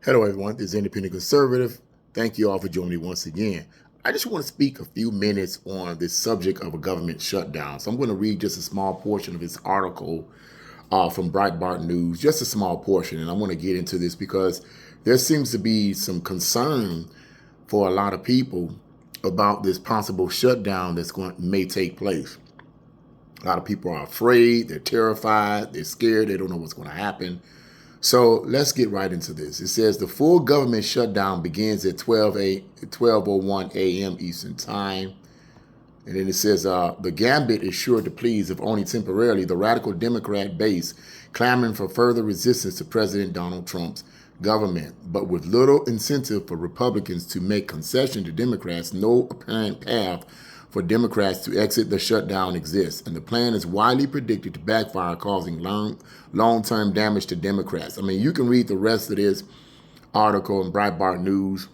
Hello, everyone. This is Independent Conservative. Thank you all for joining me once again. I just want to speak a few minutes on this subject of a government shutdown. So I'm going to read just a small portion of this article from Breitbart News, just a small portion. And I want to get into this because there seems to be some concern for a lot of people about this possible shutdown may take place. A lot of people are afraid, they're terrified, they're scared, they don't know what's going to happen. So let's get right into this. It says the full government shutdown begins at 12:01 a.m. Eastern Time. And then it says the gambit is sure to please, if only temporarily, the radical Democrat base clamoring for further resistance to President Donald Trump's government. But with little incentive for Republicans to make concession to Democrats, no apparent path for Democrats to exit the shutdown exists, and the plan is widely predicted to backfire, causing long-term damage to Democrats. I mean, you can read the rest of this article in Breitbart News.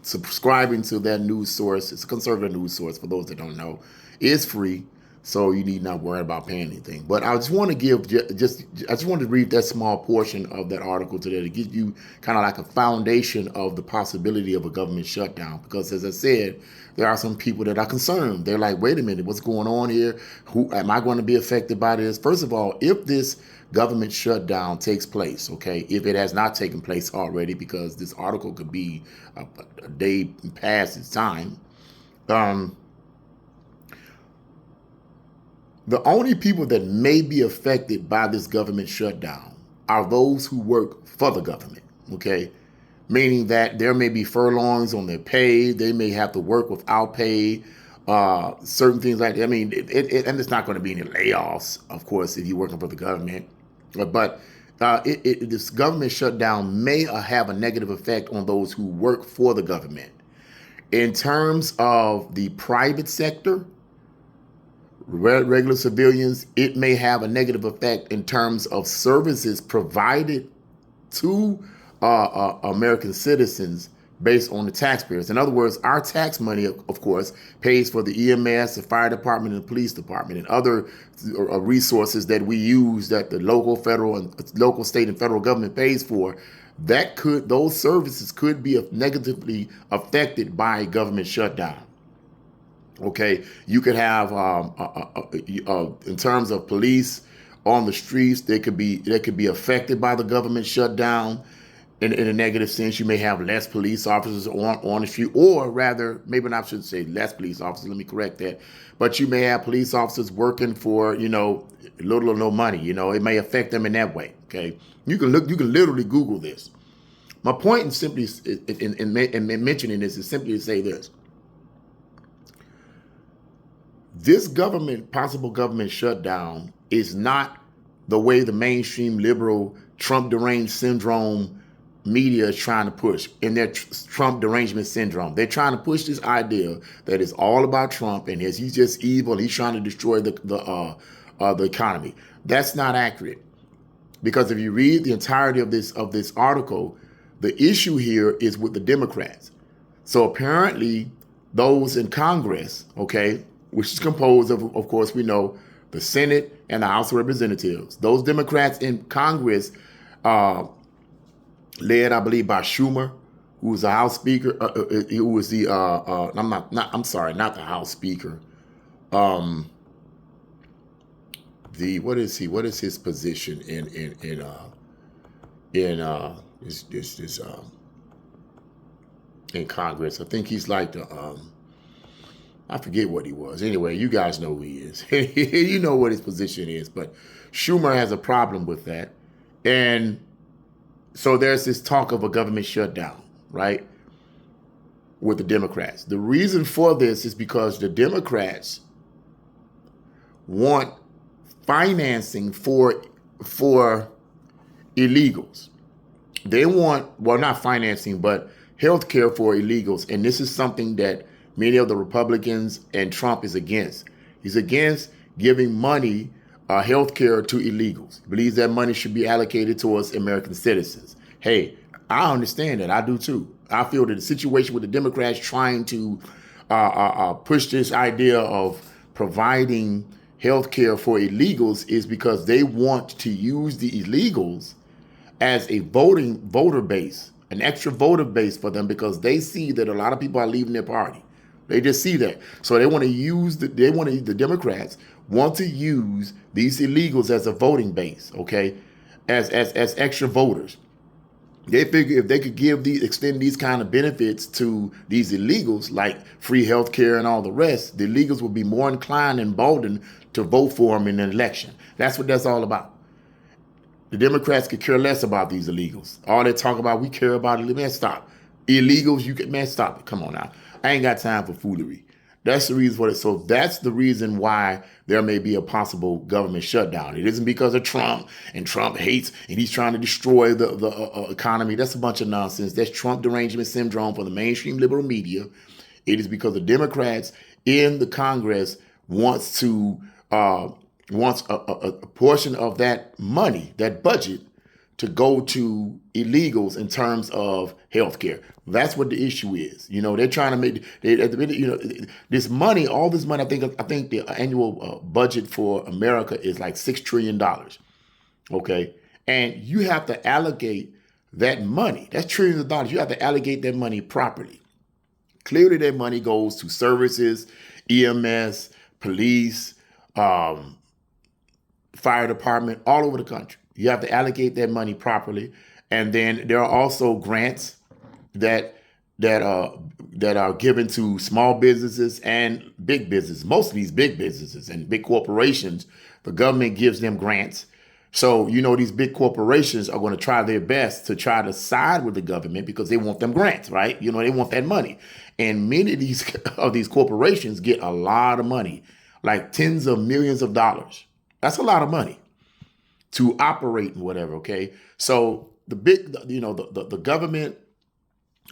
Subscribing to that news source, it's a conservative news source for those that don't know, is free, so you need not worry about paying anything. But I just want to I just want to read that small portion of that article today to give you kind of like a foundation of the possibility of a government shutdown. Because as I said, there are some people that are concerned. They're like, wait a minute, what's going on here? Who am I going to be affected by this? First of all, if this government shutdown takes place, okay, if it has not taken place already, because this article could be a day past its time, the only people that may be affected by this government shutdown are those who work for the government, okay? Meaning that there may be furlongs on their pay, they may have to work without pay, certain things like that. I mean, and it's not going to be any layoffs, of course, if you're working for the government. But this government shutdown may have a negative effect on those who work for the government. In terms of the private sector, regular civilians, it may have a negative effect in terms of services provided to American citizens based on the taxpayers. In other words, our tax money, of course, pays for the EMS, the fire department, and the police department, and other resources that we use that the local, state, and federal government pays for. Those services could be negatively affected by a government shutdown. Okay, you could have, in terms of police on the streets, they could be affected by the government shutdown. In a negative sense, you may have less police officers on the street, or rather, maybe I shouldn't say less police officers. Let me correct that. But you may have police officers working for little or no money. It may affect them in that way. Okay, you can literally Google this. My point in mentioning this is simply to say this. This possible government shutdown is not the way the mainstream liberal Trump deranged syndrome media is trying to push in their Trump derangement syndrome. They're trying to push this idea that it's all about Trump and he's just evil. He's trying to destroy the economy. That's not accurate, because if you read the entirety of this article, the issue here is with the Democrats. So apparently, those in Congress, okay, which is composed of course, we know the Senate and the House of Representatives. Those Democrats in Congress, led, I believe, by Schumer, who was the House Speaker, who was the not the House Speaker. What is he? What is his position in Congress? I think he's like I forget what he was. Anyway, you guys know who he is. You know what his position is. But Schumer has a problem with that. And so there's this talk of a government shutdown, right, with the Democrats. The reason for this is because the Democrats want financing for illegals. They want, well, not financing, but health care for illegals. And this is something that many of the Republicans and Trump is against. He's against giving money, health care to illegals. He believes that money should be allocated towards American citizens. Hey, I understand that. I do too. I feel that the situation with the Democrats trying to push this idea of providing health care for illegals is because they want to use the illegals as a voter base an extra voter base for them because they see that a lot of people are leaving their party. They just see that. So they want to use the Democrats want to use these illegals as a voting base, okay? As extra voters. They figure if they could extend these kind of benefits to these illegals, like free health care and all the rest, the illegals will be more inclined and emboldened to vote for them in an election. That's what that's all about. The Democrats could care less about these illegals. All they talk about, we care about it. Man, stop. Illegals, man, stop it. Come on now. I ain't got time for foolery. That's the reason for it. So that's the reason why there may be a possible government shutdown. It isn't because of Trump, and Trump hates, and he's trying to destroy the economy. That's a bunch of nonsense. That's Trump derangement syndrome for the mainstream liberal media. It is because the Democrats in the Congress wants a portion of that money, that budget, to go to illegals in terms of health care. That's what the issue is. You know, they're trying to make, this money, all this money, I think the annual budget for America is like $6 trillion. Okay. And you have to allocate that money. That's trillions of dollars. You have to allocate that money properly. Clearly that money goes to services, EMS, police, fire department, all over the country. You have to allocate that money properly. And then there are also grants that are given to small businesses and big businesses. Most of these big businesses and big corporations, the government gives them grants. So, you know, these big corporations are going to try their best to try to side with the government because they want them grants, right? You know, they want that money. And many of these corporations get a lot of money, like tens of millions of dollars. That's a lot of money to operate and whatever, okay? So the big, the government,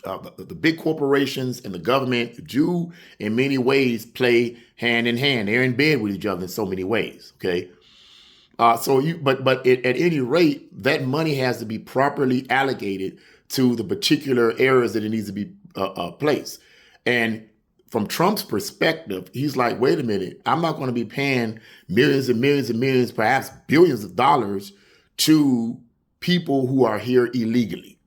the big corporations and the government do in many ways play hand in hand. They're in bed with each other in so many ways, okay? But at any rate, that money has to be properly allocated to the particular areas that it needs to be placed. And from Trump's perspective, he's like, wait a minute, I'm not going to be paying millions and millions and millions, perhaps billions of dollars to people who are here illegally.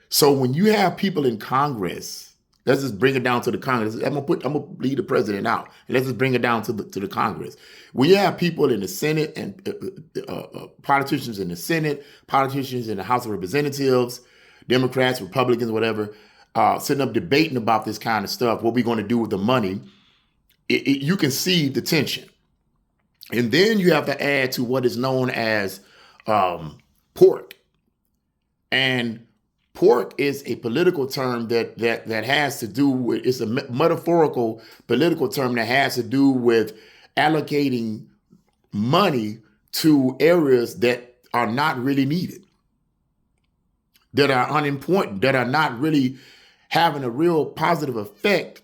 So when you have people in Congress, let's just bring it down to the Congress. I'm gonna leave the president out, and let's just bring it down to the Congress. When you have people in the Senate and politicians in the Senate, politicians in the House of Representatives, Democrats, Republicans, whatever, sitting up debating about this kind of stuff, what we're going to do with the money, you can see the tension. And then you have to add to what is known as pork. And pork is a political term that has to do with, it's a metaphorical political term that has to do with allocating money to areas that are not really needed, that are unimportant, that are not really having a real positive effect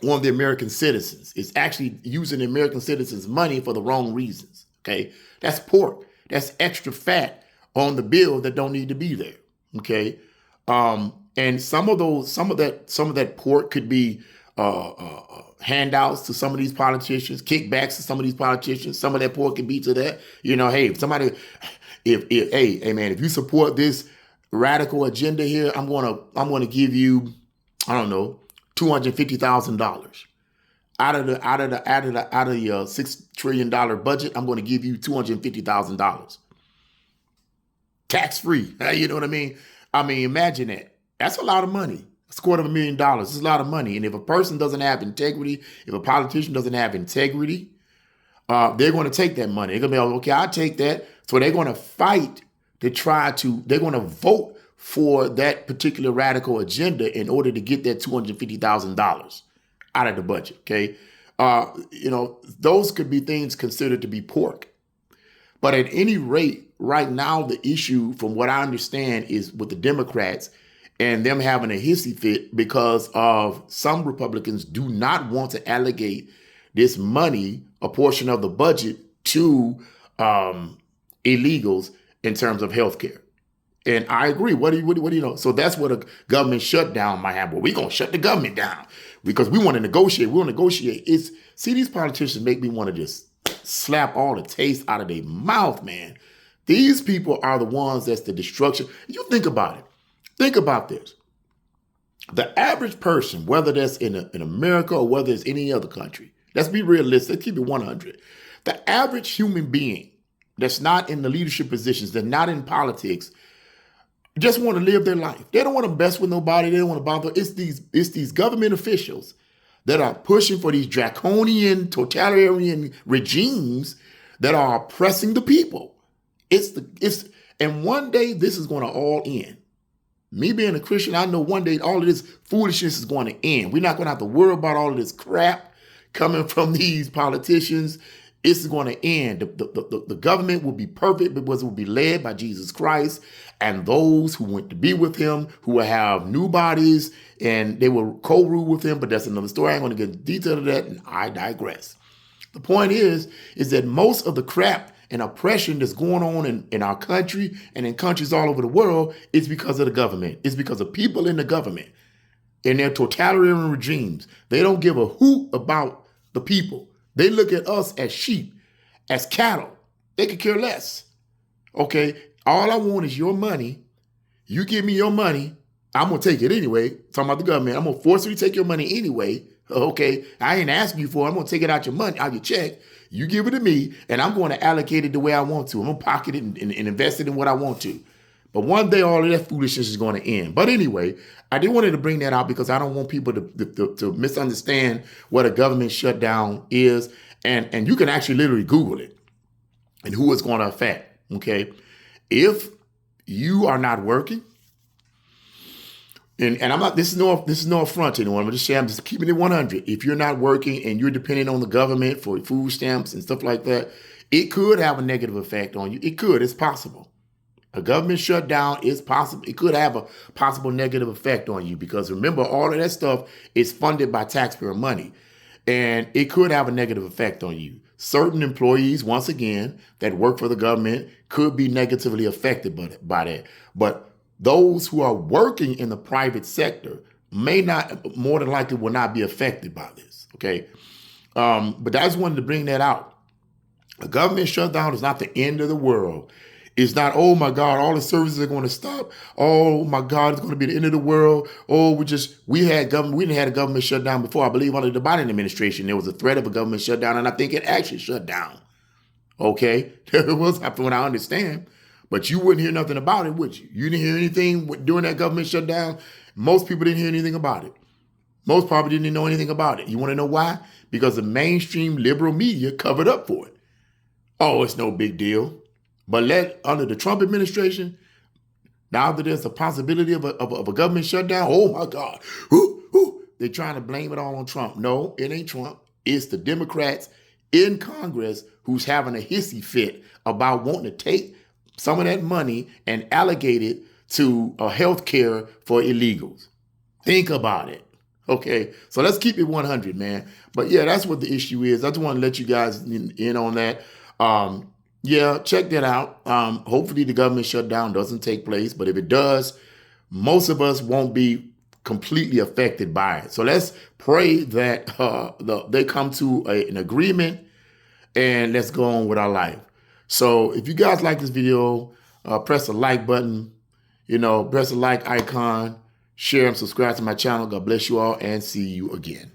on the American citizens. It's actually using the American citizens' money for the wrong reasons. Okay, that's pork. That's extra fat on the bill that don't need to be there. Okay, and some of that pork could be handouts to some of these politicians, kickbacks to some of these politicians. Some of that pork could be to that. You know, hey, hey man, if you support this radical agenda here, I'm gonna give you, I don't know, $250,000 out of your $6 trillion budget. I'm going to give you $250,000 tax free. You know what I mean? I mean, imagine that. That's a lot of money. It's $250,000. It's a lot of money. And if a person doesn't have integrity, if a politician doesn't have integrity, they're going to take that money. They're going to be like, okay, I'll take that. So they're going to fight they're going to vote for that particular radical agenda in order to get that $250,000 out of the budget. Okay. Those could be things considered to be pork. But at any rate, right now, the issue, from what I understand, is with the Democrats and them having a hissy fit because of some Republicans do not want to allocate this money, a portion of the budget, to illegals in terms of health care. And I agree. What do you know? So that's what a government shutdown might happen. Well, we're going to shut the government down because we want to negotiate. We want to negotiate. See, these politicians make me want to just slap all the taste out of their mouth, man. These people are the ones that's the destruction. You think about it. Think about this. The average person, whether that's in America or whether it's any other country, let's be realistic, let's keep it 100. The average human being that's not in the leadership positions, that's not in politics, just want to live their life. They don't want to mess with nobody. They don't want to bother. It's these government officials that are pushing for these draconian, totalitarian regimes that are oppressing the people. And one day this is going to all end. Me being a Christian, I know one day all of this foolishness is going to end. We're not going to have to worry about all of this crap coming from these politicians. It's going to end. The government will be perfect because it will be led by Jesus Christ and those who went to be with him, who will have new bodies, and they will co-rule with him. But that's another story. I ain't going to get into detail of that, and I digress. The point is that most of the crap and oppression that's going on in our country and in countries all over the world is because of the government. It's because of people in the government and their totalitarian regimes. They don't give a hoot about the people. They look at us as sheep, as cattle. They could care less. Okay, all I want is your money. You give me your money, I'm going to take it anyway. Talking about the government, I'm going to forcibly take your money anyway. Okay, I ain't asking you for it. I'm going to take it out your money, out your check. You give it to me, and I'm going to allocate it the way I want to. I'm going to pocket it and invest it in what I want to. But one day, all of that foolishness is going to end. But anyway, I did wanted to bring that out because I don't want people to misunderstand what a government shutdown is. And you can actually literally Google it and who it's going to affect. Okay, if you are not working, and I'm not. This is no affront to anyone. I'm just saying. I'm just keeping it 100. If you're not working and you're depending on the government for food stamps and stuff like that, it could have a negative effect on you. It could. It's possible. A government shutdown is possible. It could have a possible negative effect on you because remember, all of that stuff is funded by taxpayer money, and it could have a negative effect on you. Certain employees, once again, that work for the government could be negatively affected by that. But those who are working in the private sector may not, more than likely, will not be affected by this. Okay, but I just wanted to bring that out. A government shutdown is not the end of the world. It's not, oh my God, all the services are going to stop. Oh my God, it's going to be the end of the world. Oh, we didn't had a government shutdown before. I believe under the Biden administration, there was a threat of a government shutdown, and I think it actually shut down. Okay, it was from what I understand. But you wouldn't hear nothing about it, would you? You didn't hear anything during that government shutdown. Most people didn't hear anything about it. Most probably didn't know anything about it. You want to know why? Because the mainstream liberal media covered up for it. Oh, it's no big deal. But under the Trump administration, now that there's a possibility of a government shutdown, oh my God, they're trying to blame it all on Trump. No, it ain't Trump. It's the Democrats in Congress who's having a hissy fit about wanting to take some of that money and allocate it to health care for illegals. Think about it. Okay, so let's keep it 100, man. But yeah, that's what the issue is. I just want to let you guys in on that. Yeah, check that out. Hopefully the government shutdown doesn't take place, but if it does, most of us won't be completely affected by it. So let's pray that they come to an agreement and let's go on with our life. So if you guys like this video, press the like button, press the like icon, share and subscribe to my channel. God bless you all and see you again.